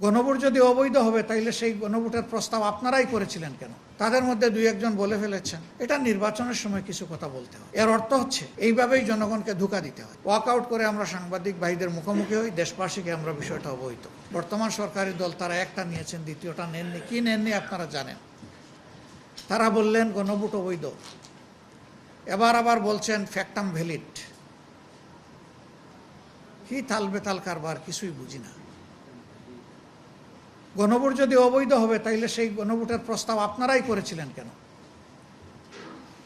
গণভোট যদি অবৈধ হবে তাইলে সেই গণভোটের প্রস্তাব আপনারাই করেছিলেন কেন? তাদের মধ্যে দুই একজন বলে ফেলেছেন এটা নির্বাচনের সময় কিছু কথা বলতে হয়। এর অর্থ হচ্ছে এইভাবেই জনগণকে ধোঁকা দিতে হয়। ওয়াকআউট করে আমরা সাংবাদিক ভাইদের মুখোমুখি হই, দেশবাসীকে আমরা বিষয়টা অবহিত। বর্তমান সরকারি দল তারা একটা নিয়েছেন, দ্বিতীয়টা নেননি। কি নেননি আপনারা জানেন। তারা বললেন গণভোট অবৈধ, এবার আবার বলছেন ফ্যাক্টাম ভ্যালিড। কি তালবেতাল কারবার, কিছুই বুঝি না। গণভোট যদি অবৈধ হবে তাইলে সেই গণভোটের প্রস্তাব আপনারাই করেছিলেন কেন?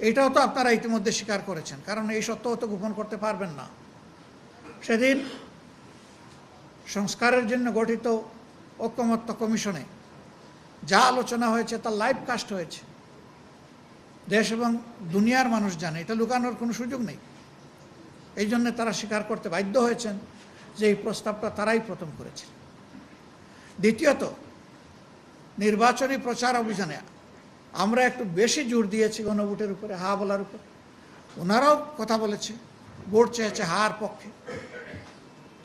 এটাও তো আপনারা ইতিমধ্যে স্বীকার করেছেন, কারণ এই সত্যও তো গোপন করতে পারবেন না। সেদিন সংস্কারের জন্য গঠিত ঐকমত্য কমিশনে যা আলোচনা হয়েছে তা লাইভ কাস্ট হয়েছে, দেশ এবং দুনিয়ার মানুষ জানে, এটা লুকানোর কোনো সুযোগ নেই। এই জন্য তারা স্বীকার করতে বাধ্য হয়েছেন যে এই প্রস্তাবটা তারাই প্রথম করেছে। দ্বিতীয়ত, নির্বাচনী প্রচার অভিযানে আমরা একটু বেশি জোর দিয়েছি গণভোটের উপরে, হা বলার উপর। ওনারাও কথা বলেছে, ভোট চেয়েছে হার পক্ষে।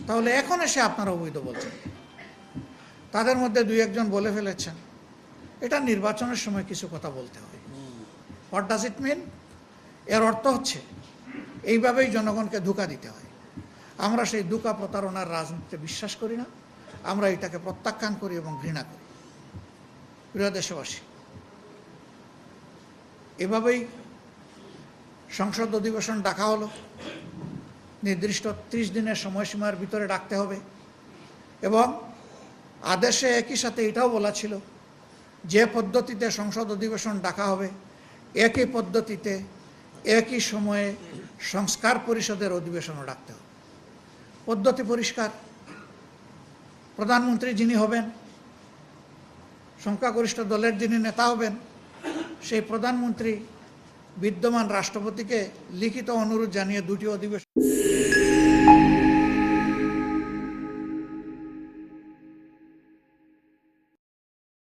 তাহলে এখন এসে আপনারা অবৈধ বলছেন। তাদের মধ্যে দুই একজন বলে ফেলেছেন এটা নির্বাচনের সময় কিছু কথা বলতে হয়। হোয়াট ডাজ ইট মিন? এর অর্থ হচ্ছে এইভাবেই জনগণকে ধোঁকা দিতে হয়। আমরা সেই ধোঁকা প্রতারণার রাজনীতিতে বিশ্বাস করি না। আমরা এটাকে প্রত্যাখ্যান করি এবং ঘৃণা করি। প্রিয় দেশবাসী, এভাবেই সংসদ অধিবেশন ডাকা হলো। নির্দিষ্ট 30 দিনের সময়সীমার ভিতরে ডাকতে হবে এবং আদেশে একই সাথে এটাও বলা ছিল যে পদ্ধতিতে সংসদ অধিবেশন ডাকা হবে একই পদ্ধতিতে একই সময়ে সংস্কার পরিষদের অধিবেশনও ডাকতে হবে। পদ্ধতি পরিষ্কার। প্রধানমন্ত্রী যিনি হবেন, সংখ্যাগরিষ্ঠ দলের যিনি নেতা হবেন, সেই প্রধানমন্ত্রী বিদ্যমান রাষ্ট্রপতিকে লিখিত অনুরোধ জানিয়ে দুটি অধিবেশন